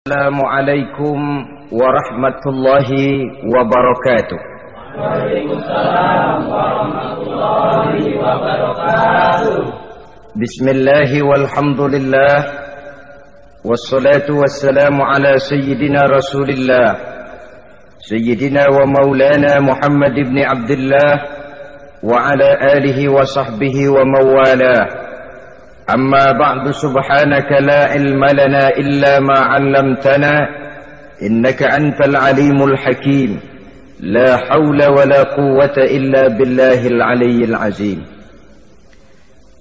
Assalamualaikum warahmatullahi wabarakatuh. Waalaikumsalam warahmatullahi wabarakatuh. Bismillahi walhamdulillah, wassalatu wassalamu ala sayyidina rasulillah, sayyidina wa maulana Muhammad ibn Abdullah wa ala alihi wa sahbihi wa mawalah. أما بعد سبحانك لا علم لنا إلا ما علمتنا إنك أنت العليم الحكيم لا حول ولا قوة إلا بالله العلي العظيم.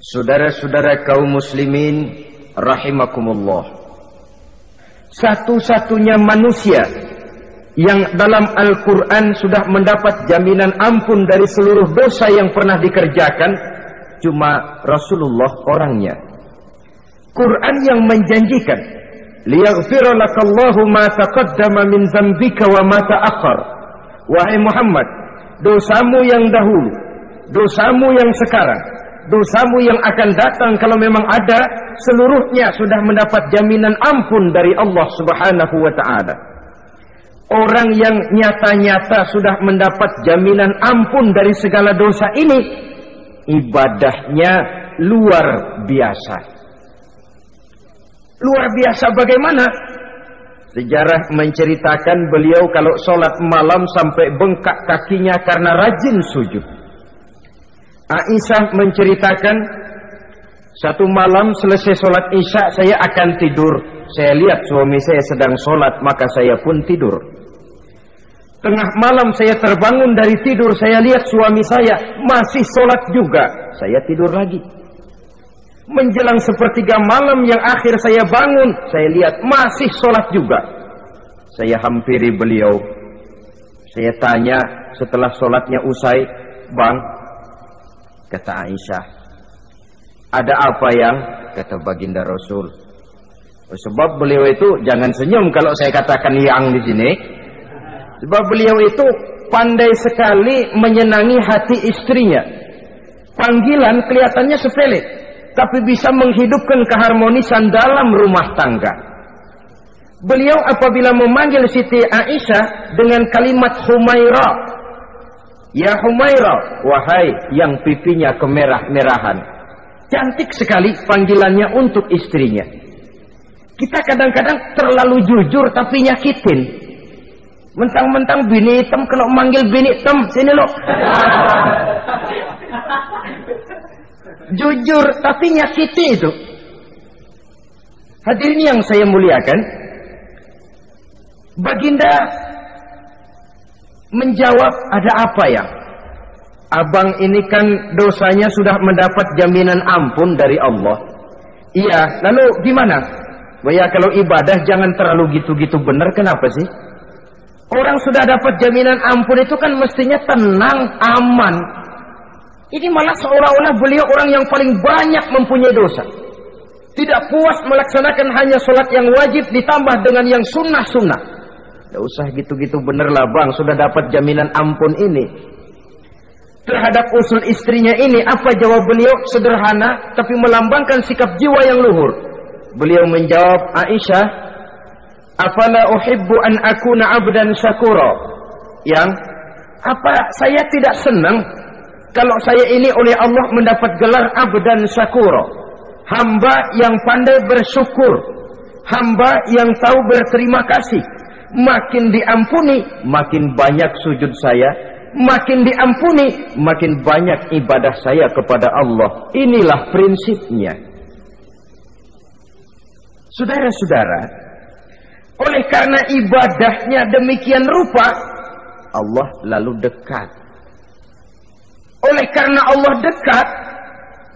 Saudara-saudara kaum muslimin rahimakumullah, satu-satunya manusia yang dalam Al-Quran sudah mendapat jaminan ampun dari seluruh dosa yang pernah dikerjakan cuma Rasulullah orangnya. Quran yang menjanjikan liyaghfira lakallahu ma taqaddama min dzambika wa ma ta'akhkhar. Wahai Muhammad, dosamu yang dahulu, dosamu yang sekarang, dosamu yang akan datang kalau memang ada, seluruhnya sudah mendapat jaminan ampun dari Allah Subhanahu wa taala. Orang yang nyata-nyata sudah mendapat jaminan ampun dari segala dosa ini, ibadahnya luar biasa. Luar biasa bagaimana? Sejarah menceritakan beliau kalau sholat malam sampai bengkak kakinya karena rajin sujud. Aisyah menceritakan, satu malam selesai sholat isya saya akan tidur. Saya lihat suami saya sedang sholat, maka saya pun tidur. Tengah malam saya terbangun dari tidur, saya lihat suami saya masih sholat juga. Saya tidur lagi. Menjelang sepertiga malam yang akhir saya bangun, saya lihat masih sholat juga. Saya hampiri beliau. Saya tanya setelah sholatnya usai, "Bang," kata Aisyah, "ada apa yang?" Kata baginda Rasul. Sebab beliau itu, jangan senyum kalau saya katakan yang di sini. Sebab beliau itu pandai sekali menyenangi hati istrinya. Panggilan kelihatannya sepele, tapi bisa menghidupkan keharmonisan dalam rumah tangga. Beliau apabila memanggil Siti Aisyah dengan kalimat Humaira, "Ya Humaira," wahai yang pipinya kemerah-merahan. Cantik sekali panggilannya untuk istrinya. Kita kadang-kadang terlalu jujur tapi nyakitin. Mentang-mentang bini hitam, kalau manggil bini hitam, sini lo. Jujur tapi nyakiti itu. Hadirin yang saya muliakan, baginda menjawab, "Ada apa ya? Abang ini kan dosanya sudah mendapat jaminan ampun dari Allah." "Iya, lalu gimana?" "Ya kalau ibadah jangan terlalu gitu-gitu benar, kenapa sih? Orang sudah dapat jaminan ampun itu kan mestinya tenang, aman. Ini malah seolah-olah beliau orang yang paling banyak mempunyai dosa. Tidak puas melaksanakan hanya sholat yang wajib ditambah dengan yang sunnah-sunnah. Tidak usah gitu-gitu bener lah bang, sudah dapat jaminan ampun ini." Terhadap usul istrinya ini, apa jawab beliau? Sederhana, tapi melambangkan sikap jiwa yang luhur. Beliau menjawab, "Aisyah, afala uhibbu an akuna abdan syakura." Yang apa saya tidak senang kalau saya ini oleh Allah mendapat gelar abdan syakura, hamba yang pandai bersyukur, hamba yang tahu berterima kasih. Makin diampuni, makin banyak sujud saya, makin diampuni, makin banyak ibadah saya kepada Allah. Inilah prinsipnya. Saudara-saudara, oleh karena ibadahnya demikian rupa, Allah lalu dekat. Oleh karena Allah dekat,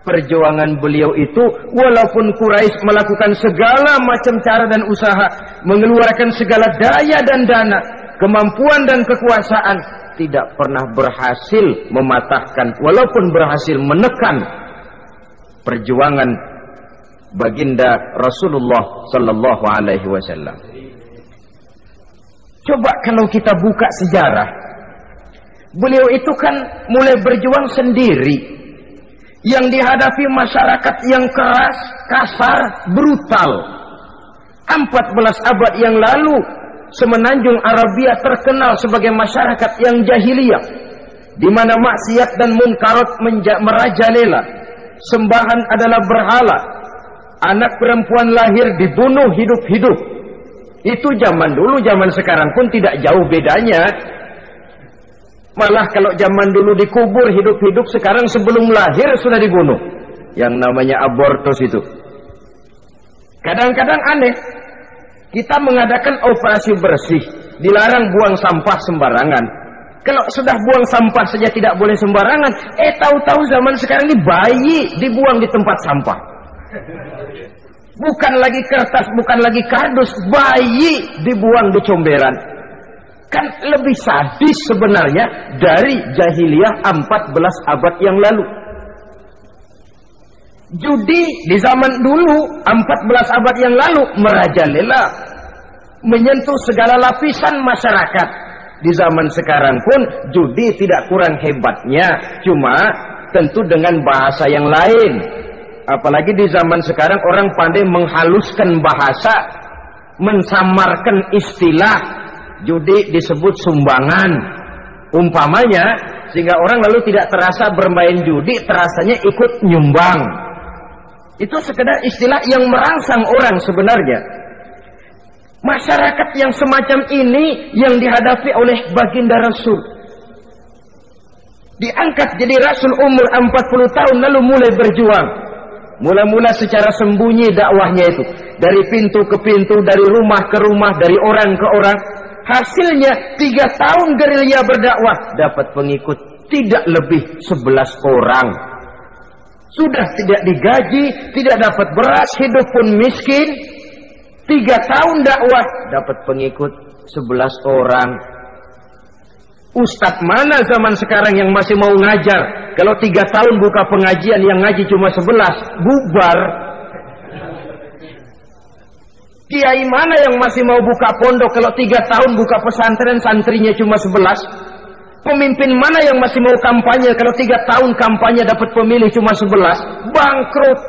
perjuangan beliau itu, walaupun Quraisy melakukan segala macam cara dan usaha, mengeluarkan segala daya dan dana, kemampuan dan kekuasaan, tidak pernah berhasil mematahkan, walaupun berhasil menekan perjuangan baginda Rasulullah sallallahu alaihi wasallam. Coba kalau kita buka sejarah, beliau itu kan mulai berjuang sendiri, yang dihadapi masyarakat yang keras, kasar, brutal. 14 abad yang lalu, semenanjung Arabia terkenal sebagai masyarakat yang jahiliyah, di mana maksiat dan munkarat merajalela. Sembahan adalah berhala. Anak perempuan lahir dibunuh hidup-hidup. Itu zaman dulu, zaman sekarang pun tidak jauh bedanya. Malah kalau zaman dulu dikubur hidup-hidup, sekarang sebelum lahir sudah dibunuh. Yang namanya abortus itu. Kadang-kadang aneh, kita mengadakan operasi bersih, dilarang buang sampah sembarangan. Kalau sudah buang sampah saja tidak boleh sembarangan, tahu-tahu zaman sekarang ini bayi dibuang di tempat sampah. Bukan lagi kertas, bukan lagi kardus, bayi dibuang di comberan. Kan lebih sadis sebenarnya dari jahiliyah 14 abad yang lalu. Judi di zaman dulu 14 abad yang lalu merajalela, menyentuh segala lapisan masyarakat. Di zaman sekarang pun judi tidak kurang hebatnya, cuma tentu dengan bahasa yang lain. Apalagi di zaman sekarang orang pandai menghaluskan bahasa, mensamarkan istilah. Judi disebut sumbangan umpamanya, sehingga orang lalu tidak terasa bermain judi, terasanya ikut nyumbang. Itu sekedar istilah yang merangsang orang sebenarnya. Masyarakat yang semacam ini yang dihadapi oleh baginda Rasul. Diangkat jadi Rasul umur 40 tahun lalu mulai berjuang. Mula-mula secara sembunyi dakwahnya itu. Dari pintu ke pintu, dari rumah ke rumah, dari orang ke orang. Hasilnya 3 tahun gerilya berdakwah, dapat pengikut tidak lebih 11 orang. Sudah tidak digaji, tidak dapat beras, hidup pun miskin. 3 tahun dakwah, dapat pengikut 11 orang. Ustadz mana zaman sekarang yang masih mau ngajar? Kalau 3 tahun buka pengajian, yang ngaji cuma 11, bubar. Kiai mana yang masih mau buka pondok? Kalau 3 tahun buka pesantren, santrinya cuma 11. Pemimpin mana yang masih mau kampanye? Kalau 3 tahun kampanye dapat pemilih cuma 11, bangkrut.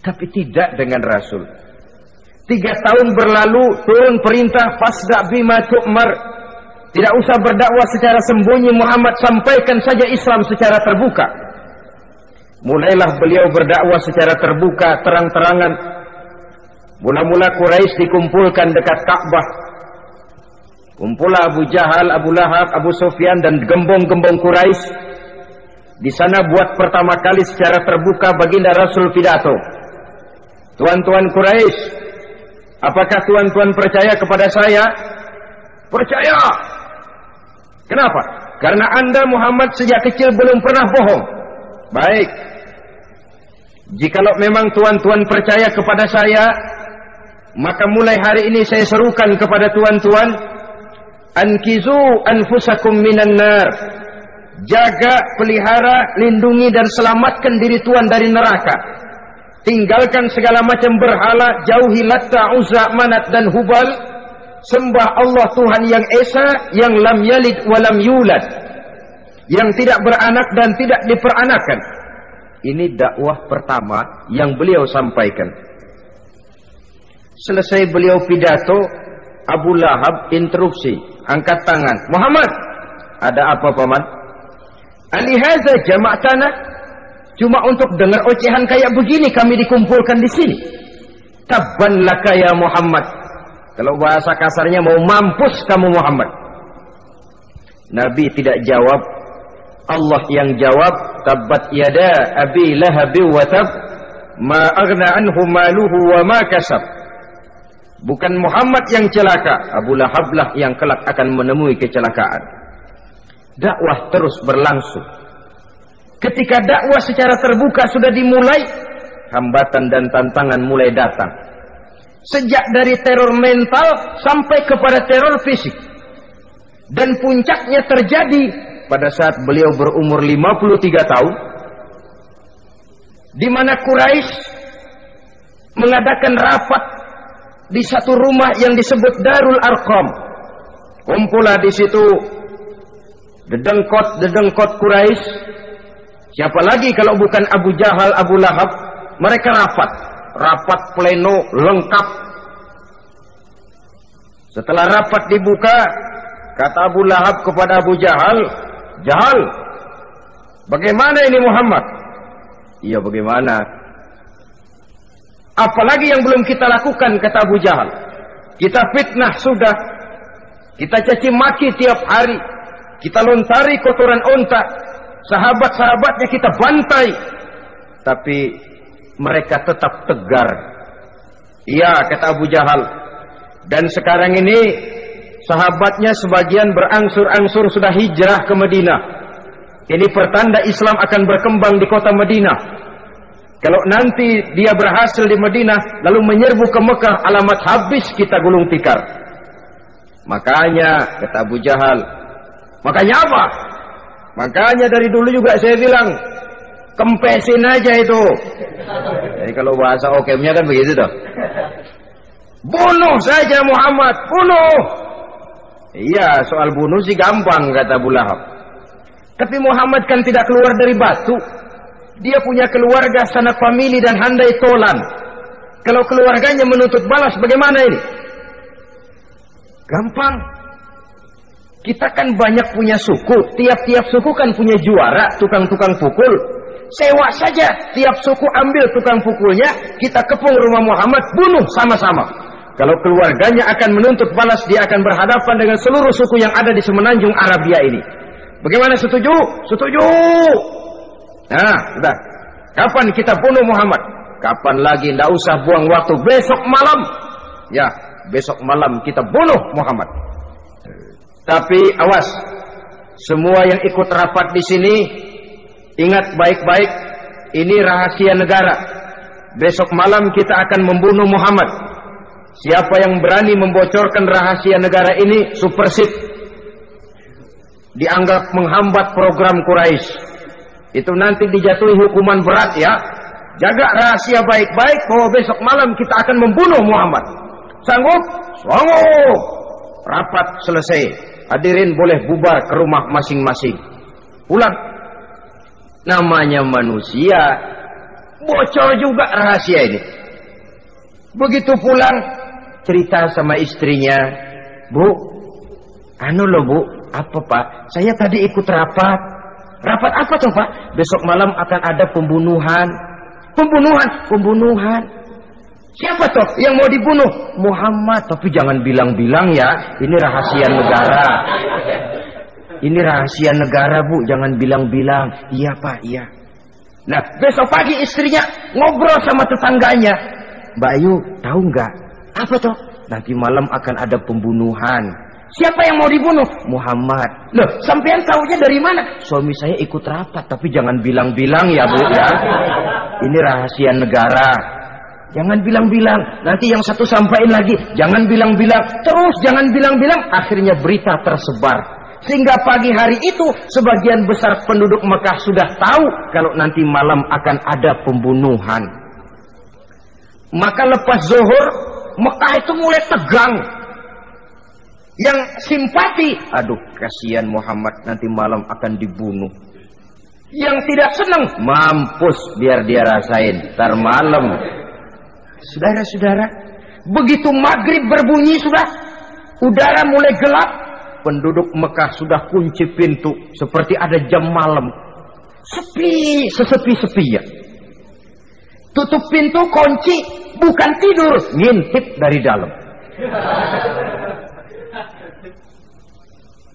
Tapi tidak dengan Rasul. 3 tahun berlalu, turun perintah fasda bima tu'mar. Tidak usah berdakwah secara sembunyi, Muhammad sampaikan saja Islam secara terbuka. Mulailah beliau berdakwah secara terbuka, terang-terangan. Mula-mula Quraisy dikumpulkan dekat Ka'bah. Kumpulah Abu Jahal, Abu Lahab, Abu Sufyan dan gembong-gembong Quraisy. Di sana buat pertama kali secara terbuka baginda Rasul pidato. Tuan-tuan Quraisy, apakah tuan-tuan percaya kepada saya? Percaya. Kenapa? Karena Anda Muhammad sejak kecil belum pernah bohong. Baik. Jikalau memang tuan-tuan percaya kepada saya, maka mulai hari ini saya serukan kepada tuan-tuan, ankizu anfusakum minan nar. Jaga, pelihara, lindungi dan selamatkan diri tuan dari neraka. Tinggalkan segala macam berhala, jauhi Latta, Uzza, Manat dan Hubal. Sembah Allah Tuhan yang Esa, yang lam yalid walam yulad, yang tidak beranak dan tidak diperanakan. Ini dakwah pertama yang beliau sampaikan. Selesai beliau pidato, Abu Lahab interupsi, angkat tangan. Muhammad, ada apa paman? Alihaza jama'tana, cuma untuk dengar ocehan kayak begini kami dikumpulkan di sini. Tabban laka ya Muhammad. Kalau bahasa kasarnya, mau mampus kamu Muhammad. Nabi tidak jawab, Allah yang jawab. Tabbat yada abi lahabi wa tab, ma aghna anhu maluhu wa ma kasab. Bukan Muhammad yang celaka, Abu Lahab lah yang kelak akan menemui kecelakaan. Dakwah terus berlangsung. Ketika dakwah secara terbuka sudah dimulai, hambatan dan tantangan mulai datang. Sejak dari teror mental sampai kepada teror fisik. Dan puncaknya terjadi pada saat beliau berumur 53 tahun. Di mana Quraisy mengadakan rapat di satu rumah yang disebut Darul Arqam. Kumpulah di situ dedengkot Quraisy. Siapa lagi kalau bukan Abu Jahal, Abu Lahab? Mereka rapat. rapat pleno lengkap. Setelah rapat dibuka, kata Abu Lahab kepada Abu Jahal, "Jahal, bagaimana ini Muhammad?" "Iya, bagaimana? Apalagi yang belum kita lakukan," kata Abu Jahal. "Kita fitnah sudah, kita caci maki tiap hari, kita lontari kotoran onta, sahabat-sahabatnya kita bantai, tapi mereka tetap tegar." "Iya," kata Abu Jahal. "Dan sekarang ini sahabatnya sebagian berangsur-angsur sudah hijrah ke Madinah. Ini pertanda Islam akan berkembang di kota Madinah. Kalau nanti dia berhasil di Madinah lalu menyerbu ke Mekah, alamat habis kita gulung tikar." "Makanya," kata Abu Jahal. "Makanya apa?" "Makanya dari dulu juga saya bilang, kempesin aja itu." Jadi kalau bahasa okemnya kan begitu toh. "Bunuh saja Muhammad, bunuh." "Iya, soal bunuh sih gampang," kata Abu Lahab. "Tapi Muhammad kan tidak keluar dari batu. Dia punya keluarga, sanak famili dan handai tolan. Kalau keluarganya menuntut balas, bagaimana ini?" "Gampang. Kita kan banyak punya suku. Tiap-tiap suku kan punya juara, tukang-tukang pukul. Sewa saja, tiap suku ambil tukang pukulnya, kita kepung rumah Muhammad, bunuh sama-sama. Kalau keluarganya akan menuntut balas, dia akan berhadapan dengan seluruh suku yang ada di semenanjung Arabia ini. Bagaimana, setuju?" "Setuju." "Nah, sudah. Kapan kita bunuh Muhammad?" "Kapan lagi? Tidak usah buang waktu. Besok malam." "Ya, besok malam kita bunuh Muhammad. Tapi awas, semua yang ikut rapat di sini, ingat baik-baik, ini rahasia negara. Besok malam kita akan membunuh Muhammad. Siapa yang berani membocorkan rahasia negara ini, supersip. Dianggap menghambat program Quraisy. Itu nanti dijatuhi hukuman berat ya. Jaga rahasia baik-baik bahwa besok malam kita akan membunuh Muhammad. Sanggup?" "Sanggup." Rapat selesai. Hadirin boleh bubar ke rumah masing-masing. Pulang. Namanya manusia, bocor juga rahasia ini. Begitu pulang, cerita sama istrinya, "Bu, anu loh Bu." "Apa Pak?" "Saya tadi ikut rapat." "Rapat apa tuh Pak?" "Besok malam akan ada pembunuhan." "Pembunuhan?" "Pembunuhan." "Siapa toh yang mau dibunuh?" "Muhammad." "Tapi jangan bilang-bilang ya, ini rahasia negara." "Ini rahasia negara Bu, jangan bilang-bilang." "Iya Pak, iya." Nah, besok pagi istrinya ngobrol sama tetangganya. "Mbak Ayu, tahu nggak?" "Apa toh?" "Nanti malam akan ada pembunuhan." "Siapa yang mau dibunuh?" "Muhammad." "Loh, sampean tahunya dari mana?" "Suami saya ikut rapat." "Tapi jangan bilang-bilang ya Bu ya. Ini rahasia negara. Jangan bilang-bilang. Nanti yang satu sampaikan lagi, jangan bilang-bilang. Terus jangan bilang-bilang. Akhirnya berita tersebar. Sehingga pagi hari itu sebagian besar penduduk Mekah sudah tahu kalau nanti malam akan ada pembunuhan. Maka lepas zuhur, Mekah itu mulai tegang. Yang simpati, "Aduh, kasihan Muhammad, nanti malam akan dibunuh." Yang tidak senang, "Mampus, biar dia rasain, ntar malam." Saudara-saudara, begitu maghrib berbunyi sudah, udara mulai gelap, penduduk Mekah sudah kunci pintu seperti ada jam malam. Sepi, sesepi-sepinya. Tutup pintu, kunci, bukan tidur, ngintip dari dalam.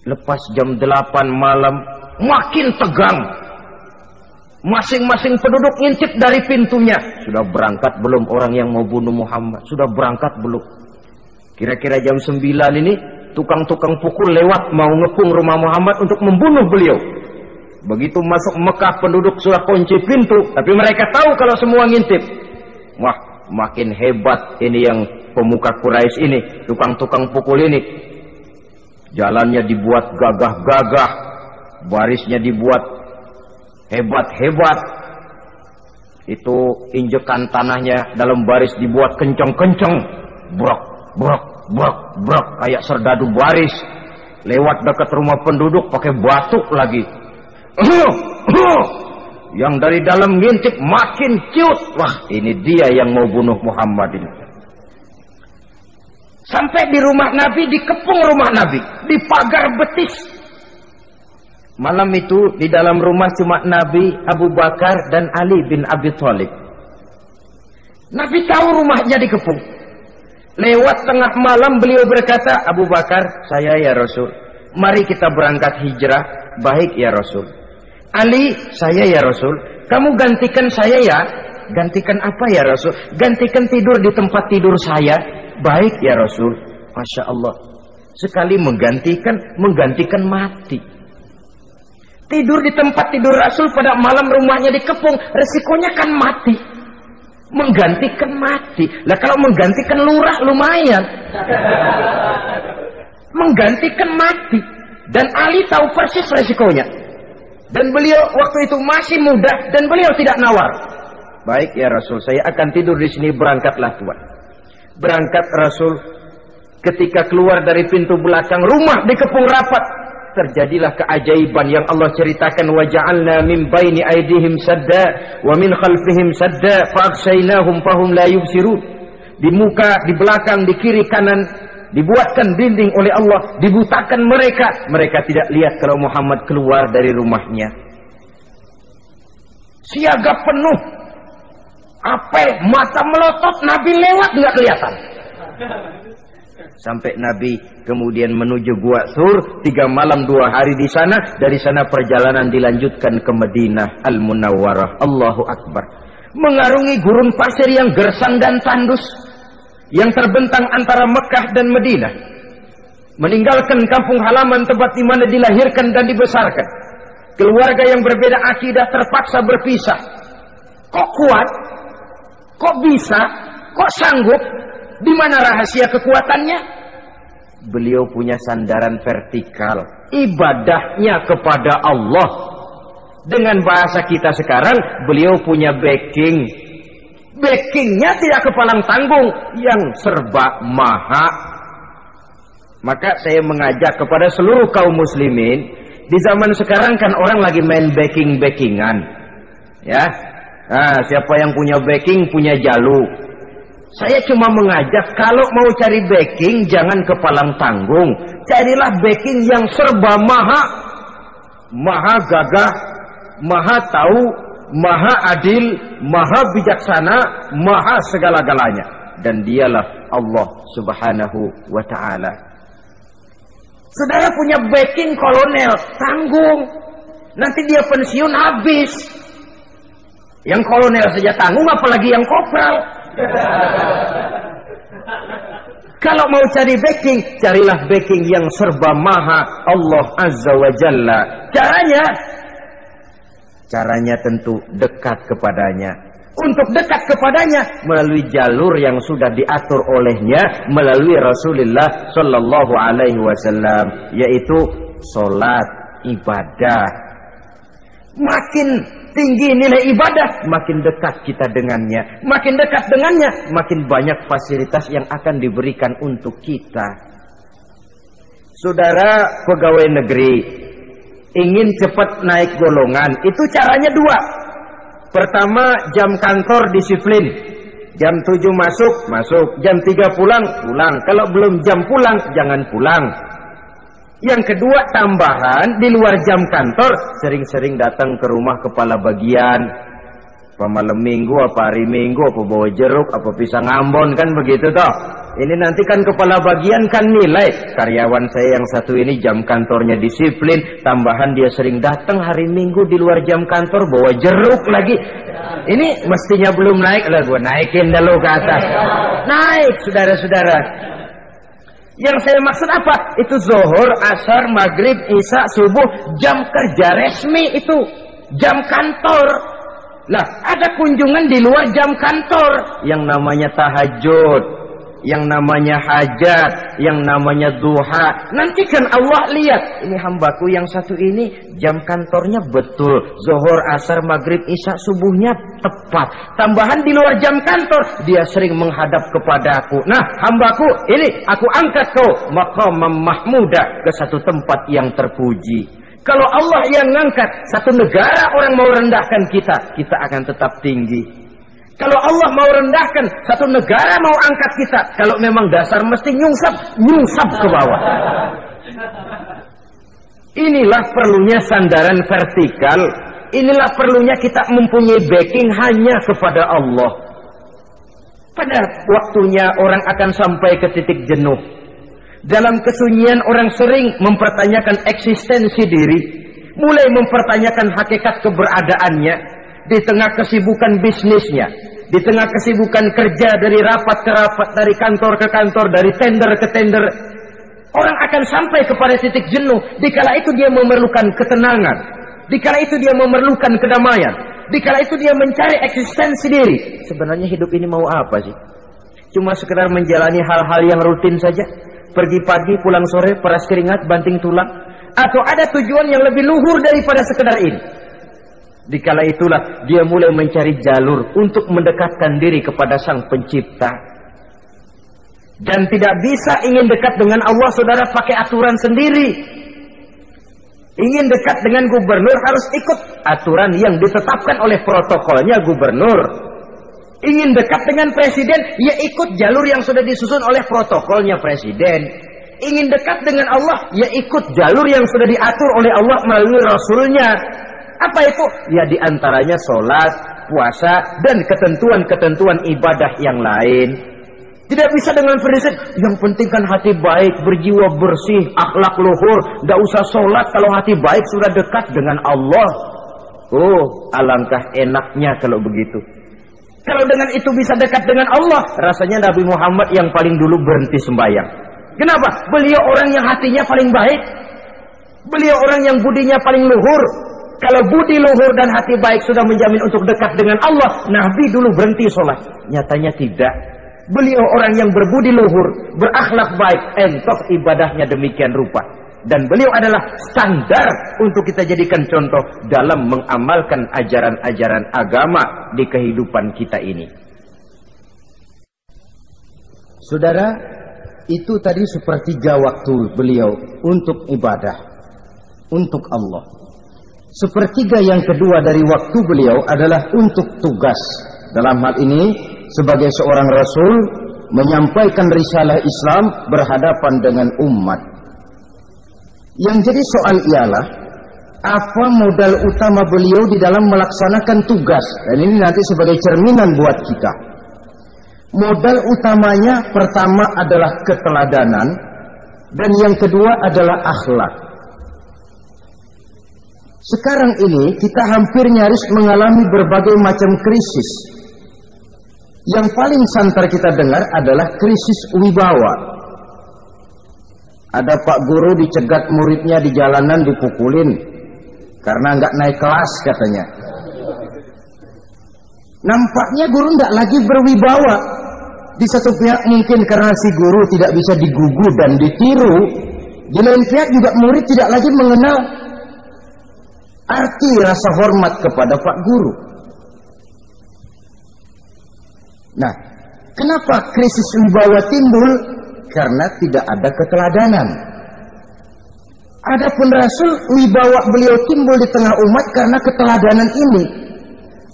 Lepas jam 8 malam, makin tegang. Masing-masing penduduk ngintip dari pintunya. Sudah berangkat belum orang yang mau bunuh Muhammad? Sudah berangkat belum? Kira-kira jam 9 ini, tukang-tukang pukul lewat mau ngepung rumah Muhammad untuk membunuh beliau. Begitu masuk Mekah, penduduk sudah kunci pintu, tapi mereka tahu kalau semua ngintip. Wah, makin hebat ini yang pemuka Quraisy ini, tukang-tukang pukul ini. Jalannya dibuat gagah-gagah, barisnya dibuat hebat-hebat. Itu injekan tanahnya dalam baris dibuat kencang-kencang, brok, brok, brok, brok, kayak serdadu baris. Lewat dekat rumah penduduk pakai batuk lagi. Yang dari dalam ngintip makin cute. Wah, ini dia yang mau bunuh Muhammad ini. Sampai di rumah Nabi, dikepung rumah Nabi, di pagar betis. Malam itu di dalam rumah cuma Nabi, Abu Bakar dan Ali bin Abi Thalib. Nabi tahu rumahnya dikepung. Lewat tengah malam beliau berkata, Abu Bakar, saya ya Rasul, mari kita berangkat hijrah. Baik ya Rasul. Ali, saya ya Rasul, kamu gantikan saya ya. Gantikan apa ya Rasul? Gantikan tidur di tempat tidur saya. Baik ya Rasul. Masya Allah. Sekali menggantikan mati. Tidur di tempat tidur Rasul pada malam rumahnya dikepung, resikonya kan mati. Menggantikan mati. Lah kalau menggantikan lurah lumayan. Menggantikan mati. Dan Ali tahu persis resikonya. Dan beliau waktu itu masih muda dan beliau tidak nawar. Baik ya Rasul, saya akan tidur di sini, berangkatlah Tuhan. Berangkat Rasul, ketika keluar dari pintu belakang rumah dikepung rapat. Terjadilah keajaiban yang Allah ceritakan, wa ja'alna min baini aydihim sadda wa min khalfihim sadda fa'aghshaynahum fahum la yubsirun. Di muka, di belakang, di kiri kanan dibuatkan dinding oleh Allah, dibutakan mereka tidak lihat kalau Muhammad keluar dari rumahnya. Siaga penuh, apel, mata melotot, Nabi lewat nggak kelihatan. Sampai Nabi kemudian menuju Gua Thur, 3 malam 2 hari di sana. Dari sana perjalanan dilanjutkan ke Madinah Al-Munawwarah. Allahu Akbar. Mengarungi gurun pasir yang gersang dan tandus, yang terbentang antara Mekah dan Madinah. Meninggalkan kampung halaman tempat di mana dilahirkan dan dibesarkan. Keluarga yang berbeda akidah terpaksa berpisah. Kok kuat? Kok bisa? Kok sanggup? Di mana rahasia kekuatannya? Beliau punya sandaran vertikal, ibadahnya kepada Allah. Dengan bahasa kita sekarang, beliau punya backing. Backingnya tidak kepalang tanggung, yang serba maha. Maka saya mengajak kepada seluruh kaum muslimin, di zaman sekarang kan orang lagi main backing-backingan, ya. Nah, siapa yang punya backing punya jalu. Saya cuma mengajak, kalau mau cari backing jangan kepalang tanggung, carilah backing yang serba maha. Maha gagah, maha tahu, maha adil, maha bijaksana, maha segala-galanya. Dan dialah Allah Subhanahu wa ta'ala. Saudara punya backing kolonel, tanggung. Nanti dia pensiun habis. Yang kolonel saja tanggung, apalagi yang kopral. Kalau mau cari backing, carilah backing yang serba maha, Allah Azza wa Jalla. Caranya tentu dekat kepadanya. Untuk dekat kepadanya melalui jalur yang sudah diatur olehnya, melalui Rasulullah Sallallahu Alaihi Wasallam, yaitu solat, ibadah. Makin tinggi nilai ibadah, makin dekat kita dengannya. Makin dekat dengannya, makin banyak fasilitas yang akan diberikan untuk kita. Saudara pegawai negeri ingin cepat naik golongan, itu caranya 2. Pertama, jam kantor disiplin. Jam 7 masuk. Jam 3 pulang. Kalau belum jam pulang, jangan pulang. Yang kedua, tambahan, di luar jam kantor, sering-sering datang ke rumah kepala bagian. Apa malam minggu, apa hari minggu, apa bawa jeruk, apa pisang Ambon, kan begitu toh. Ini nanti kan kepala bagian kan nilai. Karyawan saya yang satu ini jam kantornya disiplin, tambahan dia sering datang hari minggu di luar jam kantor, bawa jeruk lagi. Ini mestinya belum naik, lah gua naikin dulu ke atas. Naik, saudara-saudara. Yang saya maksud apa? Itu zuhur, asar, maghrib, isya, subuh, jam kerja resmi itu. Jam kantor. Lah, ada kunjungan di luar jam kantor. Yang namanya tahajud, yang namanya hajat, yang namanya duha. Nanti kan Allah lihat, ini hambaku yang satu ini jam kantornya betul. Zuhur, asar, maghrib, isya, subuhnya tepat. Tambahan di luar jam kantor, dia sering menghadap kepadaku. Nah, hambaku ini aku angkat kau maqamam mahmuda, ke satu tempat yang terpuji. Kalau Allah yang ngangkat, satu negara orang mau rendahkan kita akan tetap tinggi. Kalau Allah mau rendahkan, satu negara mau angkat kita, kalau memang dasar mesti nyungsap ke bawah. Inilah perlunya sandaran vertikal. Inilah perlunya kita mempunyai backing hanya kepada Allah. Pada waktunya orang akan sampai ke titik jenuh. Dalam kesunyian orang sering mempertanyakan eksistensi diri, mulai mempertanyakan hakikat keberadaannya di tengah kesibukan bisnisnya, di tengah kesibukan kerja dari rapat ke rapat, dari kantor ke kantor, dari tender ke tender. Orang akan sampai kepada titik jenuh. Dikala itu dia memerlukan ketenangan, dikala itu dia memerlukan kedamaian, dikala itu dia mencari eksistensi diri. Sebenarnya hidup ini mau apa sih? Cuma sekedar menjalani hal-hal yang rutin saja? Pergi pagi, pulang sore, peras keringat, banting tulang? Atau ada tujuan yang lebih luhur daripada sekedar ini? Dikala itulah dia mulai mencari jalur untuk mendekatkan diri kepada Sang Pencipta. Dan tidak bisa ingin dekat dengan Allah, saudara, pakai aturan sendiri. Ingin dekat dengan gubernur harus ikut aturan yang ditetapkan oleh protokolnya gubernur. Ingin dekat dengan presiden, ya ikut jalur yang sudah disusun oleh protokolnya presiden. Ingin dekat dengan Allah, ya ikut jalur yang sudah diatur oleh Allah melalui Rasulnya. Apa itu? Ya diantaranya sholat, puasa, dan ketentuan-ketentuan ibadah yang lain. Tidak bisa dengan prinsip, yang penting kan hati baik, berjiwa bersih, akhlak luhur. Tidak usah sholat kalau hati baik sudah dekat dengan Allah. Oh, alangkah enaknya kalau begitu. Kalau dengan itu bisa dekat dengan Allah, rasanya Nabi Muhammad yang paling dulu berhenti sembahyang. Kenapa? Beliau orang yang hatinya paling baik. Beliau orang yang budinya paling luhur. Kalau budi luhur dan hati baik sudah menjamin untuk dekat dengan Allah, Nabi dulu berhenti sholat. Nyatanya tidak. Beliau orang yang berbudi luhur, berakhlak baik, entok ibadahnya demikian rupa. Dan beliau adalah standar untuk kita jadikan contoh dalam mengamalkan ajaran-ajaran agama di kehidupan kita ini. Saudara, itu tadi sepertiga waktu beliau untuk ibadah, untuk Allah. Sepertiga yang kedua dari waktu beliau adalah untuk tugas. Dalam hal ini, sebagai seorang Rasul, menyampaikan risalah Islam berhadapan dengan umat. Yang jadi soal ialah, apa modal utama beliau di dalam melaksanakan tugas? Dan ini nanti sebagai cerminan buat kita. Modal utamanya pertama adalah keteladanan, dan yang kedua adalah akhlak. Sekarang ini kita hampir nyaris mengalami berbagai macam krisis. Yang paling santer kita dengar adalah krisis wibawa. Ada pak guru dicegat muridnya di jalanan, dipukulin karena nggak naik kelas katanya. Nampaknya guru nggak lagi berwibawa. Di satu pihak mungkin karena si guru tidak bisa digugu dan ditiru. Di lain pihak juga murid tidak lagi mengenal arti rasa hormat kepada pak guru. Nah, kenapa krisis wibawa timbul? Karena tidak ada keteladanan. Adapun Rasul, wibawa beliau timbul di tengah umat karena keteladanan ini.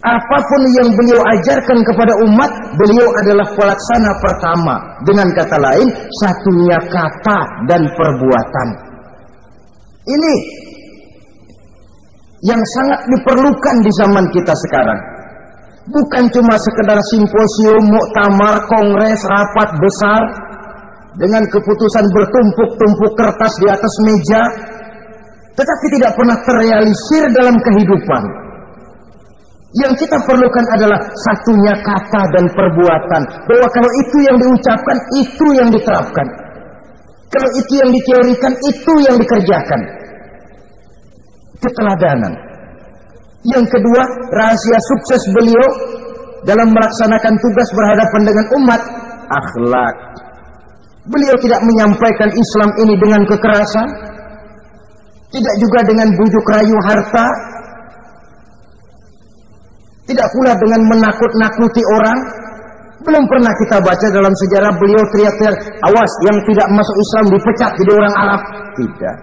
Apapun yang beliau ajarkan kepada umat, beliau adalah pelaksana pertama. Dengan kata lain, satunya kata dan perbuatan. Ini yang sangat diperlukan di zaman kita sekarang. Bukan cuma sekedar simposium, muktamar, kongres, rapat besar dengan keputusan bertumpuk-tumpuk kertas di atas meja, tetapi tidak pernah terrealisir dalam kehidupan. Yang kita perlukan adalah satunya kata dan perbuatan. Bahwa kalau itu yang diucapkan, itu yang diterapkan. Kalau itu yang diteorikan, itu yang dikerjakan. Keteladanan. Yang kedua, rahasia sukses beliau dalam melaksanakan tugas berhadapan dengan umat, akhlak. Beliau tidak menyampaikan Islam ini dengan kekerasan, tidak juga dengan bujuk rayu harta, tidak pula dengan menakut-nakuti orang. Belum pernah kita baca dalam sejarah beliau teriak-teriak, awas yang tidak masuk Islam dipecat jadi orang Arab. Tidak.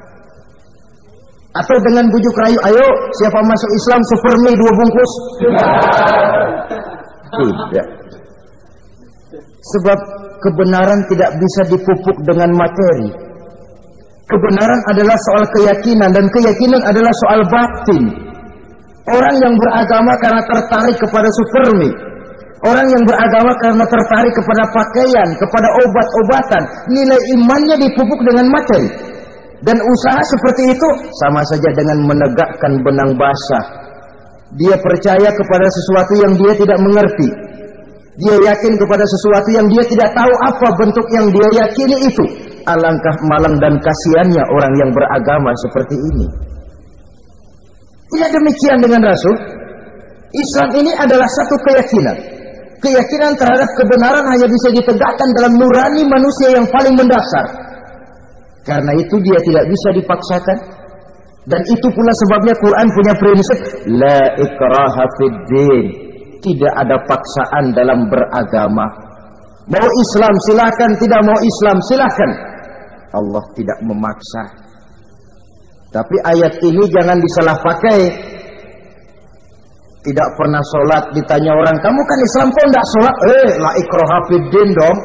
Atau dengan bujuk rayu, ayo siapa masuk Islam super mie 2 bungkus? Tidak. Sebab kebenaran tidak bisa dipupuk dengan materi. Kebenaran adalah soal keyakinan, dan keyakinan adalah soal batin. Orang yang beragama karena tertarik kepada super mie, orang yang beragama karena tertarik kepada pakaian, kepada obat-obatan, nilai imannya dipupuk dengan materi. Dan usaha seperti itu sama saja dengan menegakkan benang basah. Dia percaya kepada sesuatu yang dia tidak mengerti. Dia yakin kepada sesuatu yang dia tidak tahu apa bentuk yang dia yakini itu. Alangkah malang dan kasihannya orang yang beragama seperti ini. Tidak demikian dengan Rasul. Islam ini adalah satu keyakinan. Keyakinan terhadap kebenaran hanya bisa ditegakkan dalam nurani manusia yang paling mendasar. Karena itu dia tidak bisa dipaksakan. Dan itu pula sebabnya Quran punya prinsip la ikraha fid din. Tidak ada paksaan dalam beragama. Mau Islam silakan, tidak mau Islam silakan. Allah tidak memaksa. Tapi ayat ini jangan disalah pakai. Tidak pernah sholat, ditanya orang, kamu kan Islam kok enggak sholat? La ikraha fid din dong.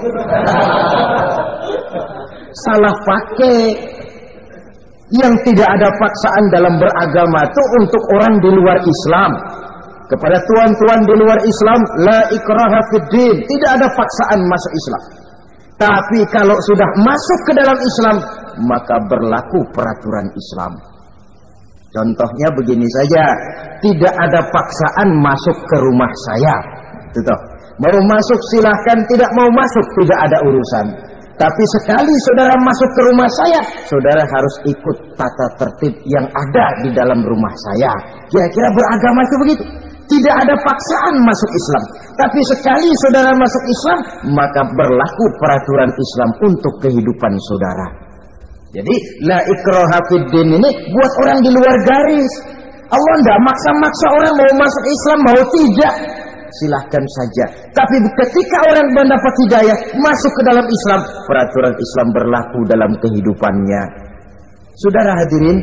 Salah pakai. Yang tidak ada paksaan dalam beragama itu untuk orang di luar Islam. Kepada tuan-tuan di luar Islam, la ikraha fid din, tidak ada paksaan masuk Islam. Tapi kalau sudah masuk ke dalam Islam, maka berlaku peraturan Islam. Contohnya begini saja, tidak ada paksaan masuk ke rumah saya. Tuh. Mau masuk silahkan, tidak mau masuk tidak ada urusan. Tapi sekali saudara masuk ke rumah saya, saudara harus ikut tata tertib yang ada di dalam rumah saya. Kira-kira beragama itu begitu. Tidak ada paksaan masuk Islam. Tapi sekali saudara masuk Islam, maka berlaku peraturan Islam untuk kehidupan saudara. Jadi, la ikraha fid din ini buat orang di luar garis. Allah tidak maksa-maksa orang mau masuk Islam, mau tidak. Silahkan saja. Tapi ketika orang mendapat hidayah masuk ke dalam Islam, peraturan Islam berlaku dalam kehidupannya. Saudara hadirin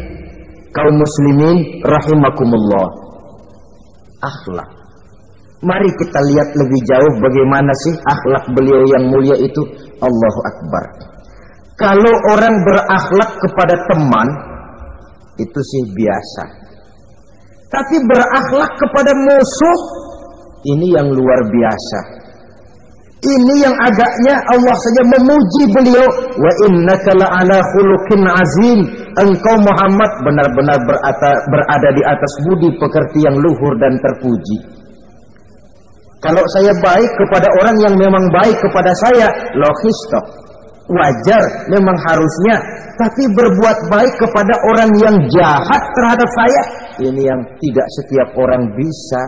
kaum muslimin rahimakumullah, akhlak. Mari kita lihat lebih jauh bagaimana sih akhlak beliau yang mulia itu. Allahu Akbar. Kalau orang berakhlak kepada teman itu sih biasa. Tapi berakhlak kepada musuh, ini yang luar biasa. Ini yang agaknya Allah saja memuji beliau. Wa innaka la'ala khuluqin azim. Engkau Muhammad benar-benar berada di atas budi pekerti yang luhur dan terpuji. Kalau saya baik kepada orang yang memang baik kepada saya, logis toh, wajar, memang harusnya. Tapi berbuat baik kepada orang yang jahat terhadap saya, ini yang tidak setiap orang bisa.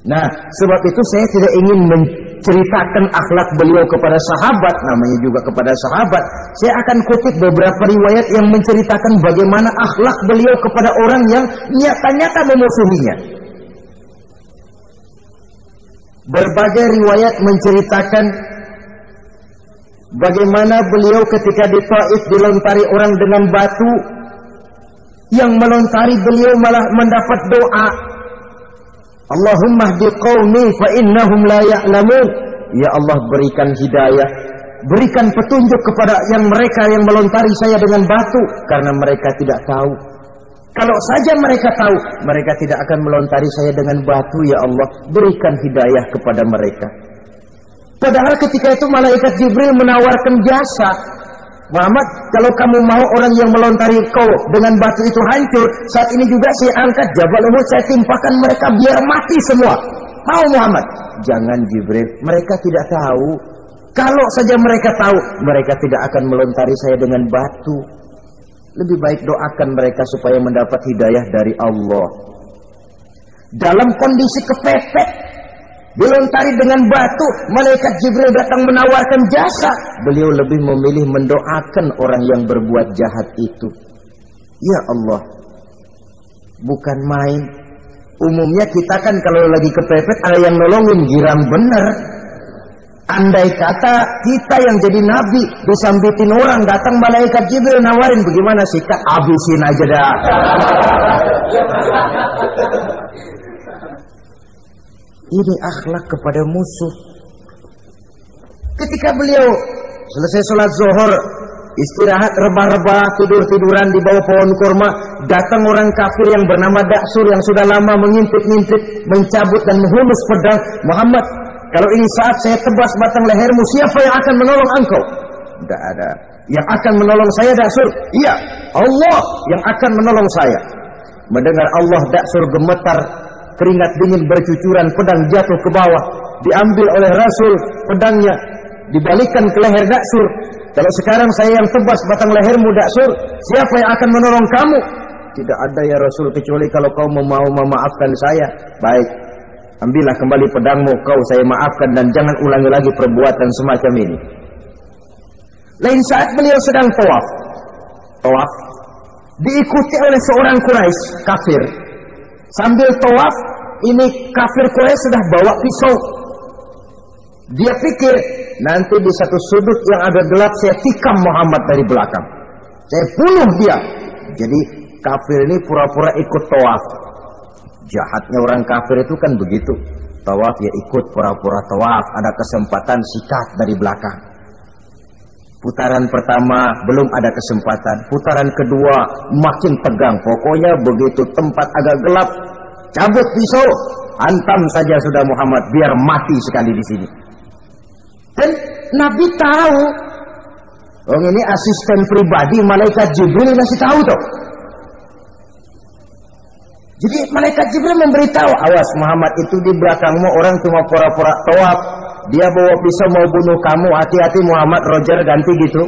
Nah, sebab itu saya tidak ingin menceritakan akhlak beliau kepada sahabat, namanya juga kepada sahabat. Saya akan kutip beberapa riwayat yang menceritakan bagaimana akhlak beliau kepada orang yang nyata-nyata memusuhinya. Berbagai riwayat menceritakan bagaimana beliau ketika di Taif dilontari orang dengan batu, yang melontari beliau malah mendapat doa, Allahumma hdi qaumi fa innahum la ya'lamun. Ya Allah, berikan hidayah, berikan petunjuk kepada mereka yang melontari saya dengan batu, karena mereka tidak tahu. Kalau saja mereka tahu, mereka tidak akan melontari saya dengan batu. Ya Allah, berikan hidayah kepada mereka. Padahal ketika itu malaikat Jibril menawarkan jasa. Muhammad, kalau kamu mau orang yang melontari kau dengan batu itu hancur, saat ini juga saya angkat Jabal Uhud, saya timpakan mereka biar mati semua. Mau Muhammad? Jangan Jibril, mereka tidak tahu. Kalau saja mereka tahu, mereka tidak akan melontari saya dengan batu. Lebih baik doakan mereka supaya mendapat hidayah dari Allah. Dalam kondisi kepepet, dilontari dengan batu, malaikat Jibril datang menawarkan jasa. Beliau lebih memilih mendoakan orang yang berbuat jahat itu. Ya Allah, bukan main. Umumnya kita kan kalau lagi kepepet ada yang nolongin, girang bener. Andai kata kita yang jadi nabi disambitin orang, datang malaikat Jibril nawarin, bagaimana sikat? Habisin aja dah. Ini akhlak kepada musuh. Ketika beliau selesai sholat zuhur, istirahat rebah-rebah, tidur-tiduran di bawah pohon kurma, datang orang kafir yang bernama Daksur yang sudah lama mengintip-ngintip, mencabut dan menghunus pedang. Muhammad, kalau ini saat saya tebas batang lehermu, siapa yang akan menolong engkau? Tidak ada. Yang akan menolong saya Daksur? Iya, Allah yang akan menolong saya. Mendengar Allah, Daksur gemetar, keringat dingin bercucuran, pedang jatuh ke bawah, diambil oleh Rasul pedangnya, dibalikan ke leher Daksur. Kalau sekarang saya yang tebas batang lehermu Daksur, siapa yang akan menolong kamu? Tidak ada ya Rasul, kecuali kalau kau mau memaafkan saya. Baik, ambillah kembali pedangmu, kau saya maafkan, dan jangan ulangi lagi perbuatan semacam ini. Lain saat beliau sedang tawaf, diikuti oleh seorang Quraisy kafir. Sambil tawaf, ini kafir Quraisy sudah bawa pisau. Dia pikir, nanti di satu sudut yang agak gelap saya tikam Muhammad dari belakang, saya bunuh dia. Jadi kafir ini pura-pura ikut tawaf. Jahatnya orang kafir itu kan begitu, tawaf ya ikut pura-pura tawaf, ada kesempatan sikat dari belakang. Putaran pertama belum ada kesempatan, putaran kedua makin tegang. Pokoknya begitu tempat agak gelap, cabut pisau, hantam saja sudah Muhammad, biar mati sekali di sini. Dan Nabi tahu, ini asisten pribadi malaikat Jibril masih tahu tuh. Jadi malaikat Jibril memberitahu, awas Muhammad, itu di belakangmu orang cuma pura-pura tawaf, dia bawa pisau mau bunuh kamu, hati-hati Muhammad. Roger ganti gitu.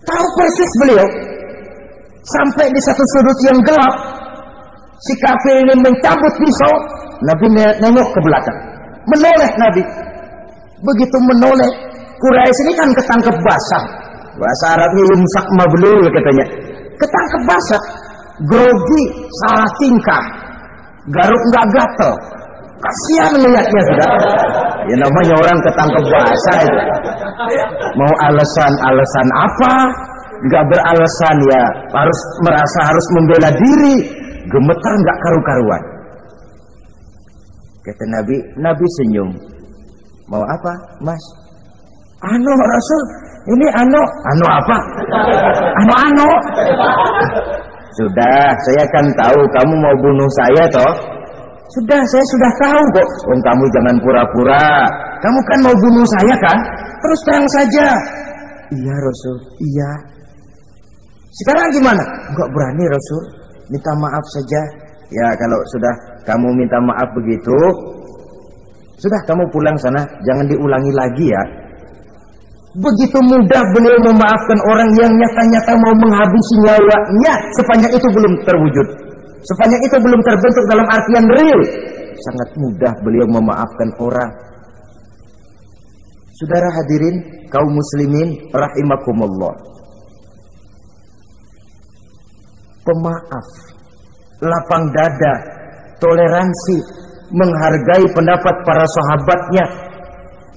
Tahu persis beliau. Sampai di satu sudut yang gelap, si kafir ini mencabut pisau. Nabi nengok ke belakang, menoleh Nabi. Begitu menoleh, Quraisy ini kan ketangkep basah. Bahasa Arabnya yumsak mablul katanya. Ketangkep basah, grogi, salah tingkah, garuk nggak gatel. Kasihan melihatnya sudah. Ya namanya orang ketangkep basah itu. Mau alasan apa? Nggak beralasan ya, harus merasa harus membela diri. Gemetar nggak karu-karuan. Kata Nabi senyum. Mau apa, Mas? Anu Rasul, ini anu apa? Anu. Sudah, saya kan tahu kamu mau bunuh saya toh. Sudah, saya sudah tahu kok. Kamu jangan pura-pura. Kamu kan mau bunuh saya kan? Terus terang saja. Iya Rasul, iya. Sekarang gimana? Enggak berani Rasul. Minta maaf saja. Ya kalau sudah kamu minta maaf begitu, sudah kamu pulang sana, jangan diulangi lagi ya. Begitu mudah beliau memaafkan orang yang nyata-nyata mau menghabisi nyawanya, sepanjang itu belum terwujud, sepanjang itu belum terbentuk dalam artian real. Sangat mudah beliau memaafkan orang. Saudara hadirin kaum muslimin rahimakumullah, pemaaf, lapang dada, toleransi, menghargai pendapat para sahabatnya,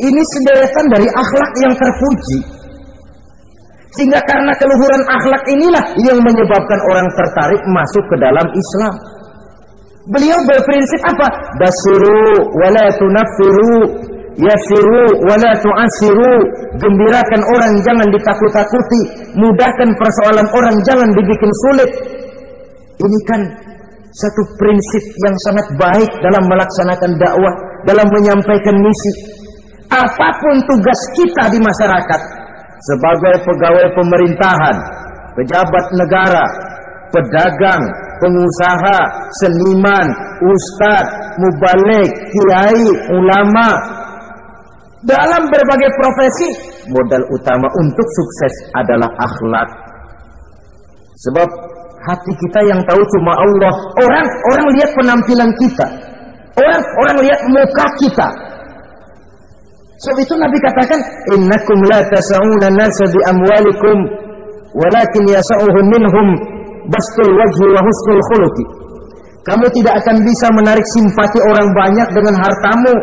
ini sederetan dari akhlak yang terpuji. Sehingga karena keluhuran akhlak inilah yang menyebabkan orang tertarik masuk ke dalam Islam. Beliau berprinsip apa? Basiru wala tunaffiru, yasiru wala tu'asiru. Gembirakan orang, jangan ditakut-takuti. Mudahkan persoalan orang, jangan dibikin sulit. Ini kan satu prinsip yang sangat baik dalam melaksanakan dakwah, dalam menyampaikan misi. Apapun tugas kita di masyarakat, sebagai pegawai pemerintahan, pejabat negara, pedagang, pengusaha, seniman, ustadz, mubaligh, kiai, ulama, dalam berbagai profesi, modal utama untuk sukses adalah akhlak. Sebab hati kita yang tahu cuma Allah. Orang lihat penampilan kita, orang lihat muka kita. Sebab itu Nabi katakan, innakum la tas'una nasa bi amwalikum walakin yas'uhum minhum bastul wajhi wa husnul khuluqi. Kamu tidak akan bisa menarik simpati orang banyak dengan hartamu,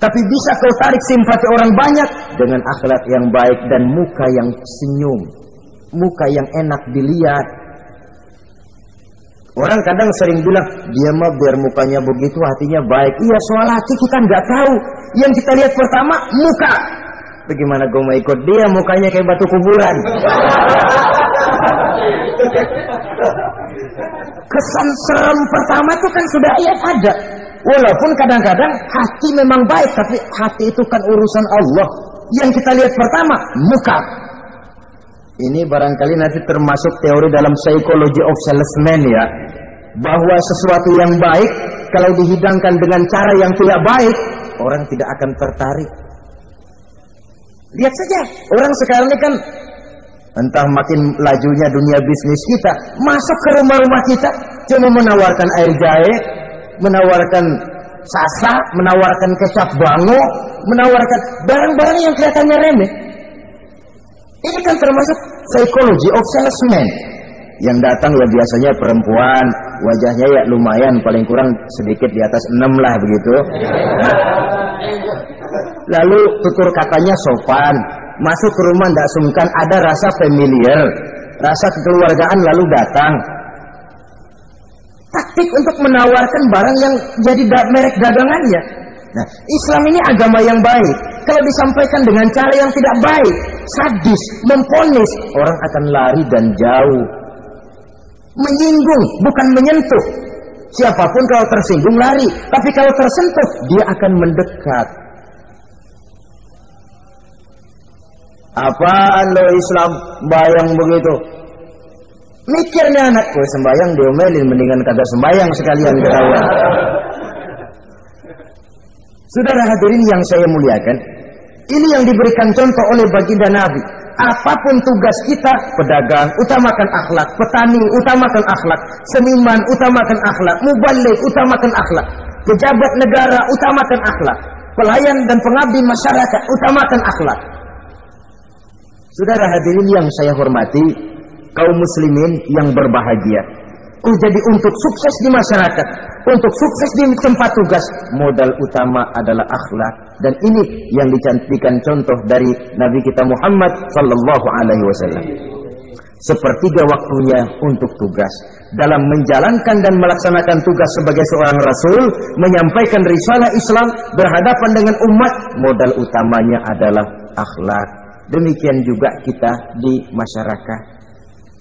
tapi bisa kau tarik simpati orang banyak dengan akhlak yang baik dan muka yang senyum, muka yang enak dilihat. Orang kadang sering bilang, dia mah biar mukanya begitu hatinya baik. Iya, soal hati kita nggak tahu. Yang kita lihat pertama muka. Bagaimana gue mau ikut dia, mukanya kayak batu kuburan. Kesan serem pertama itu kan sudah ada. Walaupun kadang-kadang hati memang baik, tapi hati itu kan urusan Allah. Yang kita lihat pertama muka. Ini barangkali nanti termasuk teori dalam psychology of salesman ya, bahwa sesuatu yang baik kalau dihidangkan dengan cara yang tidak baik, orang tidak akan tertarik. Lihat saja, orang sekarang ini kan entah makin lajunya dunia bisnis kita, masuk ke rumah-rumah kita cuma menawarkan air jahe, menawarkan sasa, menawarkan kecap bango, menawarkan barang-barang yang kelihatannya remeh. Ini kan termasuk psychology of salesman. Yang datang ya biasanya perempuan, wajahnya ya lumayan, paling kurang sedikit di atas 6 lah begitu. Lalu tutur katanya sopan, masuk ke rumah tidak sungkan, ada rasa familiar, rasa kekeluargaan, lalu datang. Taktik untuk menawarkan barang yang jadi merek dagangannya. Nah, Islam ini agama yang baik. Kalau disampaikan dengan cara yang tidak baik, sadis, memponis, orang akan lari dan jauh. Menyinggung, bukan menyentuh. Siapapun kalau tersinggung lari, tapi kalau tersentuh, dia akan mendekat. Apaan lo Islam bayang begitu? Mikirnya anak, gue sembayang diomelin, mendingan kagak sembayang sekalian ketahuan. Saudara hadirin yang saya muliakan, ini yang diberikan contoh oleh baginda Nabi. Apapun tugas kita, pedagang, utamakan akhlak, petani, utamakan akhlak, seniman, utamakan akhlak, mubaligh, utamakan akhlak, pejabat negara, utamakan akhlak, pelayan dan pengabdi masyarakat, utamakan akhlak. Saudara hadirin yang saya hormati, kaum muslimin yang berbahagia. Jadi untuk sukses di masyarakat, untuk sukses di tempat tugas, modal utama adalah akhlak. Dan ini yang dicantikan contoh dari Nabi kita Muhammad sallallahu alaihi wasallam. Sepertiga waktunya untuk tugas. Dalam menjalankan dan melaksanakan tugas sebagai seorang rasul, menyampaikan risalah Islam, berhadapan dengan umat, modal utamanya adalah akhlak. Demikian juga kita di masyarakat.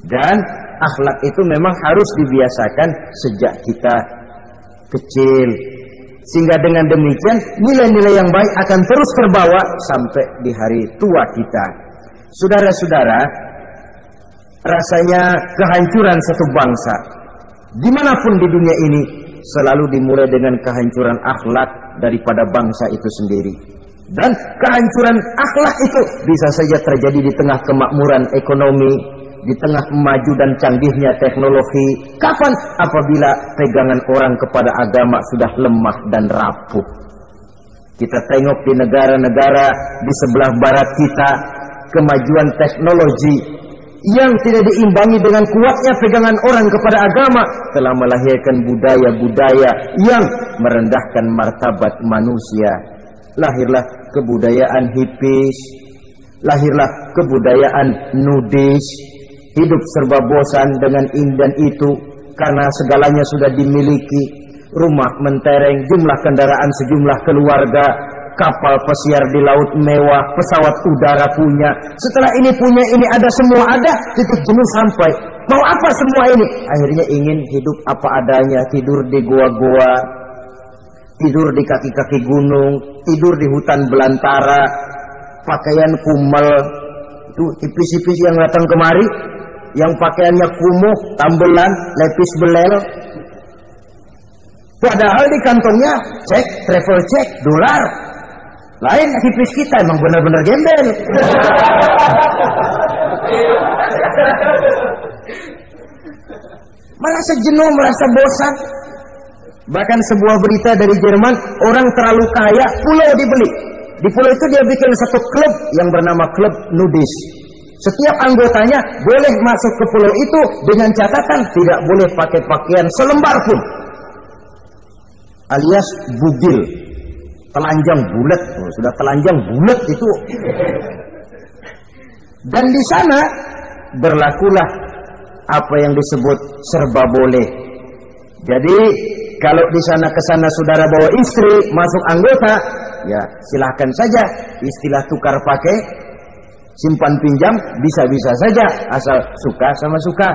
Dan akhlak itu memang harus dibiasakan sejak kita kecil, sehingga dengan demikian nilai-nilai yang baik akan terus terbawa sampai di hari tua kita. Saudara-saudara, rasanya kehancuran satu bangsa dimanapun di dunia ini selalu dimulai dengan kehancuran akhlak daripada bangsa itu sendiri. Dan kehancuran akhlak itu bisa saja terjadi di tengah kemakmuran ekonomi, di tengah maju dan canggihnya teknologi. Kapan? Apabila pegangan orang kepada agama sudah lemah dan rapuh. Kita tengok di negara-negara di sebelah barat kita, kemajuan teknologi yang tidak diimbangi dengan kuatnya pegangan orang kepada agama telah melahirkan budaya-budaya yang merendahkan martabat manusia. Lahirlah kebudayaan hippies, lahirlah kebudayaan nudis, hidup serba bosan dengan ini dan itu karena segalanya sudah dimiliki, rumah mentereng, jumlah kendaraan sejumlah keluarga, kapal pesiar di laut mewah, pesawat udara punya, setelah ini punya ini ada, semua ada, titik jenuh sampai. Mau apa semua ini? Akhirnya ingin hidup apa adanya, tidur di goa-goa, tidur di kaki-kaki gunung, tidur di hutan belantara, pakaian kumal, itu hipis-hipis yang datang kemari, yang pakaiannya kumuh, tambelan, lepis belel. Padahal di kantongnya cek, travel check, dolar. Lain hipis kita, emang benar-benar gembel. Merasa jenuh, merasa bosan. Bahkan sebuah berita dari Jerman, orang terlalu kaya, pulau dibeli. Di pulau itu dia bikin satu klub yang bernama klub nudis. Setiap anggotanya boleh masuk ke pulau itu dengan catatan tidak boleh pakai pakaian selembar pun. Alias bugil, telanjang bulat. Sudah telanjang bulat itu. Dan di sana berlakulah apa yang disebut serba boleh. Jadi kalau di sana ke sana saudara bawa istri masuk anggota, ya silahkan saja. Istilah tukar pakai, simpan pinjam bisa-bisa saja, asal suka sama suka.